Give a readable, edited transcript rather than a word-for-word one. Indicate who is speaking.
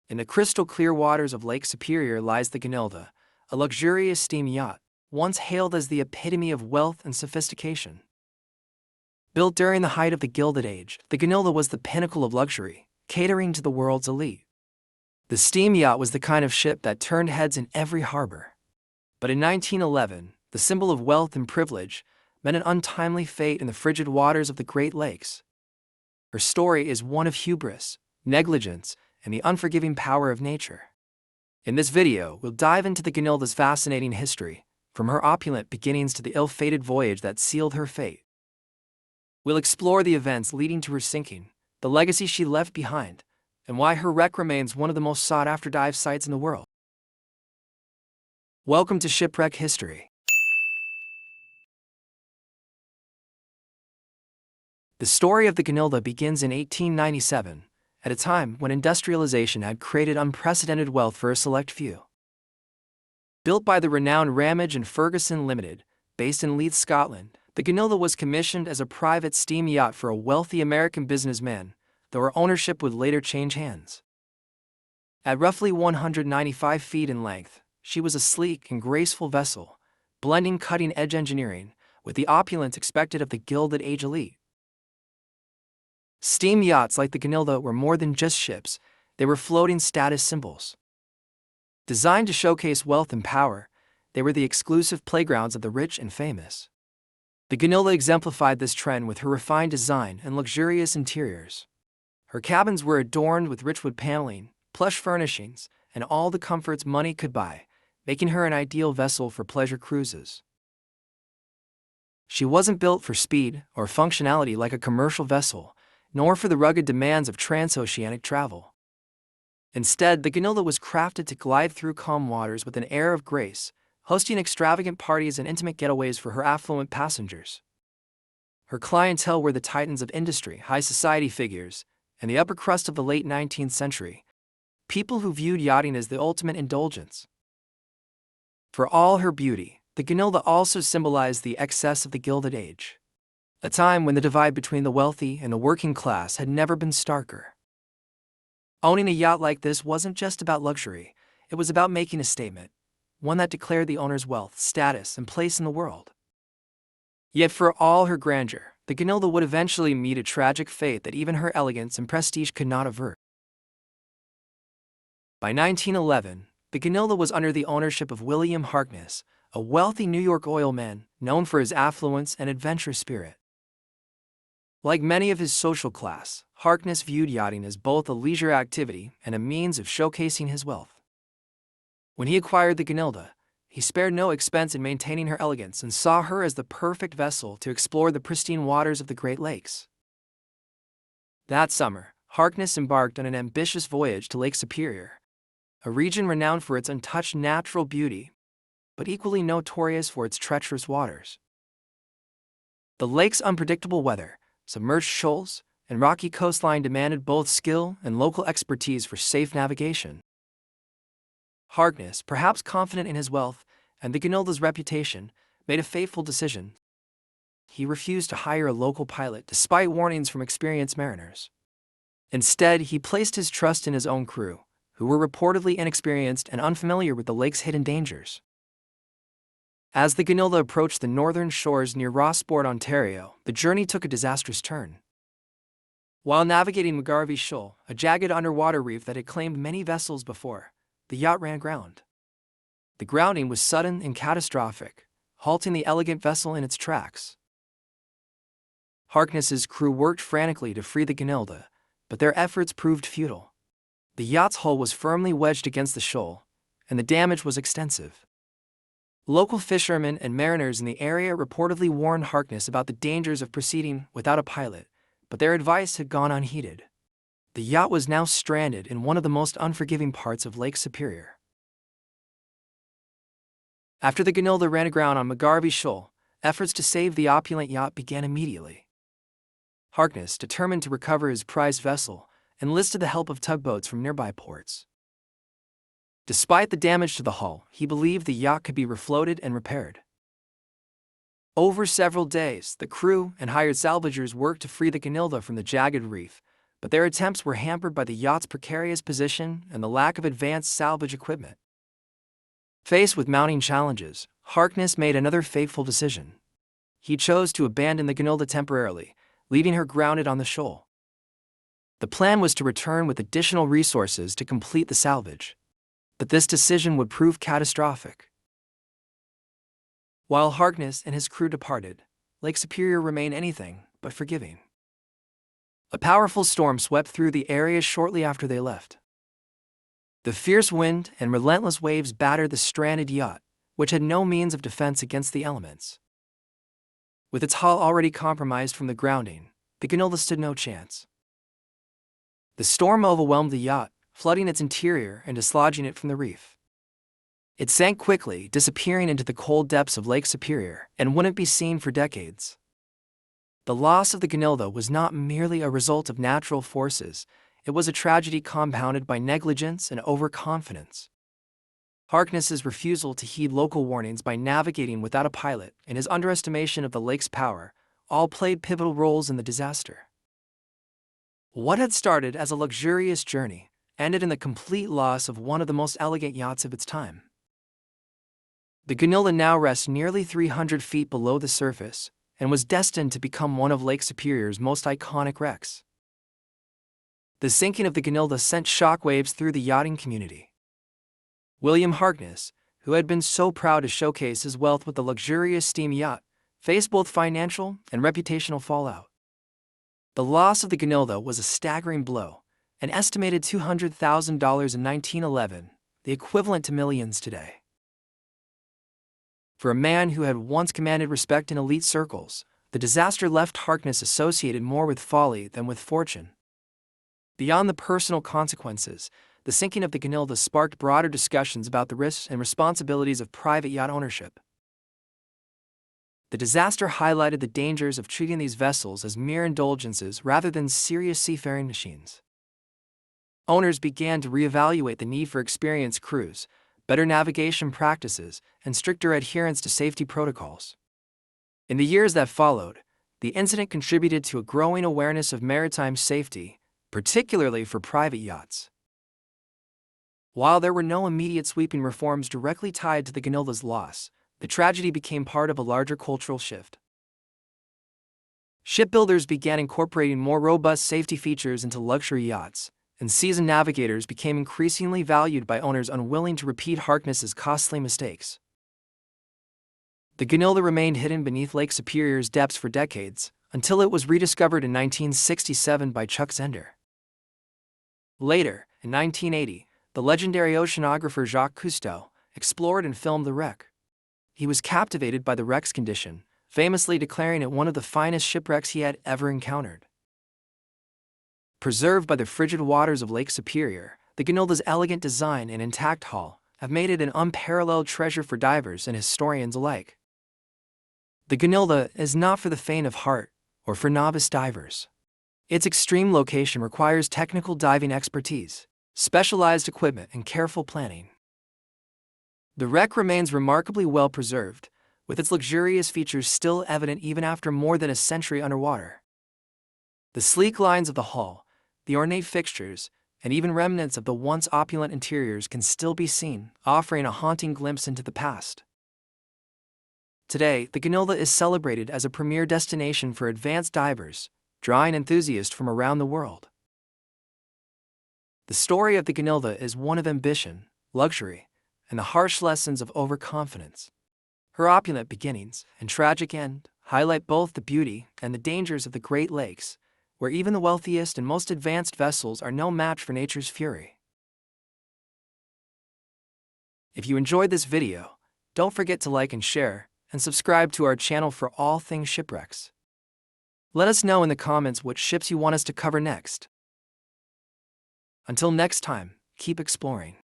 Speaker 1: In the crystal-clear waters of Lake Superior lies the Gunilda, a luxurious steam yacht, once hailed as the epitome of wealth and sophistication. Built during the height of the Gilded Age, the Gunilda was the pinnacle of luxury, catering to the world's elite. The steam yacht was the kind of ship that turned heads in every harbor. But in 1911, the symbol of wealth and privilege met an untimely fate in the frigid waters of the Great Lakes. Her story is one of hubris, negligence, and the unforgiving power of nature. In this video, we'll dive into the Gunilda's fascinating history, from her opulent beginnings to the ill-fated voyage that sealed her fate. We'll explore the events leading to her sinking, the legacy she left behind, and why her wreck remains one of the most sought-after dive sites in the world. Welcome to Shipwreck History. The story of the Gunilda begins in 1897, at a time when industrialization had created unprecedented wealth for a select few. Built by the renowned Ramage and Ferguson Limited, based in Leith, Scotland, the Gunilda was commissioned as a private steam yacht for a wealthy American businessman, though her ownership would later change hands. At roughly 195 feet in length, she was a sleek and graceful vessel, blending cutting-edge engineering with the opulence expected of the Gilded Age elite. Steam yachts like the Gunilda were more than just ships, they were floating status symbols. Designed to showcase wealth and power, they were the exclusive playgrounds of the rich and famous. The Gunilda exemplified this trend with her refined design and luxurious interiors. Her cabins were adorned with richwood paneling, plush furnishings, and all the comforts money could buy, making her an ideal vessel for pleasure cruises. She wasn't built for speed or functionality like a commercial vessel, nor for the rugged demands of transoceanic travel. Instead, the Gunilda was crafted to glide through calm waters with an air of grace, hosting extravagant parties and intimate getaways for her affluent passengers. Her clientele were the titans of industry, high society figures, and the upper crust of the late 19th century, people who viewed yachting as the ultimate indulgence. For all her beauty, the Gunilda also symbolized the excess of the Gilded Age, a time when the divide between the wealthy and the working class had never been starker. Owning a yacht like this wasn't just about luxury, it was about making a statement, one that declared the owner's wealth, status, and place in the world. Yet for all her grandeur, the Gunilda would eventually meet a tragic fate that even her elegance and prestige could not avert. By 1911, the Gunilda was under the ownership of William Harkness, a wealthy New York oil man known for his affluence and adventurous spirit. Like many of his social class, Harkness viewed yachting as both a leisure activity and a means of showcasing his wealth. When he acquired the Gunilda, he spared no expense in maintaining her elegance and saw her as the perfect vessel to explore the pristine waters of the Great Lakes. That summer, Harkness embarked on an ambitious voyage to Lake Superior, a region renowned for its untouched natural beauty, but equally notorious for its treacherous waters. The lake's unpredictable weather, submerged shoals, and rocky coastline demanded both skill and local expertise for safe navigation. Harkness, perhaps confident in his wealth and the Gunilda's reputation, made a fateful decision. He refused to hire a local pilot despite warnings from experienced mariners. Instead, he placed his trust in his own crew, who were reportedly inexperienced and unfamiliar with the lake's hidden dangers. As the Gunilda approached the northern shores near Rossport, Ontario, the journey took a disastrous turn. While navigating McGarvey Shoal, a jagged underwater reef that had claimed many vessels before, the yacht ran aground. The grounding was sudden and catastrophic, halting the elegant vessel in its tracks. Harkness's crew worked frantically to free the Gunilda, but their efforts proved futile. The yacht's hull was firmly wedged against the shoal, and the damage was extensive. Local fishermen and mariners in the area reportedly warned Harkness about the dangers of proceeding without a pilot, but their advice had gone unheeded. The yacht was now stranded in one of the most unforgiving parts of Lake Superior. After the Gunilda ran aground on McGarvey Shoal, efforts to save the opulent yacht began immediately. Harkness, determined to recover his prized vessel, enlisted the help of tugboats from nearby ports. Despite the damage to the hull, he believed the yacht could be refloated and repaired. Over several days, the crew and hired salvagers worked to free the Gunilda from the jagged reef, but their attempts were hampered by the yacht's precarious position and the lack of advanced salvage equipment. Faced with mounting challenges, Harkness made another fateful decision. He chose to abandon the Gunilda temporarily, leaving her grounded on the shoal. The plan was to return with additional resources to complete the salvage, but this decision would prove catastrophic. While Harkness and his crew departed, Lake Superior remained anything but forgiving. A powerful storm swept through the area shortly after they left. The fierce wind and relentless waves battered the stranded yacht, which had no means of defense against the elements. With its hull already compromised from the grounding, the Gunilda stood no chance. The storm overwhelmed the yacht, flooding its interior and dislodging it from the reef. It sank quickly, disappearing into the cold depths of Lake Superior, and wouldn't be seen for decades. The loss of the Gunilda was not merely a result of natural forces, it was a tragedy compounded by negligence and overconfidence. Harkness's refusal to heed local warnings by navigating without a pilot and his underestimation of the lake's power all played pivotal roles in the disaster. What had started as a luxurious journey ended in the complete loss of one of the most elegant yachts of its time. The Gunilda now rests nearly 300 feet below the surface and was destined to become one of Lake Superior's most iconic wrecks. The sinking of the Gunilda sent shockwaves through the yachting community. William Harkness, who had been so proud to showcase his wealth with the luxurious steam yacht, faced both financial and reputational fallout. The loss of the Gunilda was a staggering blow, an estimated $200,000 in 1911, the equivalent to millions today. For a man who had once commanded respect in elite circles, the disaster left Harkness associated more with folly than with fortune. Beyond the personal consequences, the sinking of the Gunilda sparked broader discussions about the risks and responsibilities of private yacht ownership. The disaster highlighted the dangers of treating these vessels as mere indulgences rather than serious seafaring machines. Owners began to reevaluate the need for experienced crews, better navigation practices, and stricter adherence to safety protocols. In the years that followed, the incident contributed to a growing awareness of maritime safety, particularly for private yachts. While there were no immediate sweeping reforms directly tied to the Gunilda's loss, the tragedy became part of a larger cultural shift. Shipbuilders began incorporating more robust safety features into luxury yachts, and seasoned navigators became increasingly valued by owners unwilling to repeat Harkness's costly mistakes. The Gunilda remained hidden beneath Lake Superior's depths for decades, until it was rediscovered in 1967 by Chuck Zender. Later, in 1980, the legendary oceanographer Jacques Cousteau explored and filmed the wreck. He was captivated by the wreck's condition, famously declaring it one of the finest shipwrecks he had ever encountered. Preserved by the frigid waters of Lake Superior, the Gunilda's elegant design and intact hull have made it an unparalleled treasure for divers and historians alike. The Gunilda is not for the faint of heart or for novice divers. Its extreme location requires technical diving expertise, specialized equipment, and careful planning. The wreck remains remarkably well preserved, with its luxurious features still evident even after more than a century underwater. The sleek lines of the hull, the ornate fixtures, and even remnants of the once opulent interiors can still be seen, offering a haunting glimpse into the past. Today, the Gunilda is celebrated as a premier destination for advanced divers, drawing enthusiasts from around the world. The story of the Gunilda is one of ambition, luxury, and the harsh lessons of overconfidence. Her opulent beginnings and tragic end highlight both the beauty and the dangers of the Great Lakes, where even the wealthiest and most advanced vessels are no match for nature's fury. If you enjoyed this video, don't forget to like and share, and subscribe to our channel for all things shipwrecks. Let us know in the comments what ships you want us to cover next. Until next time, keep exploring.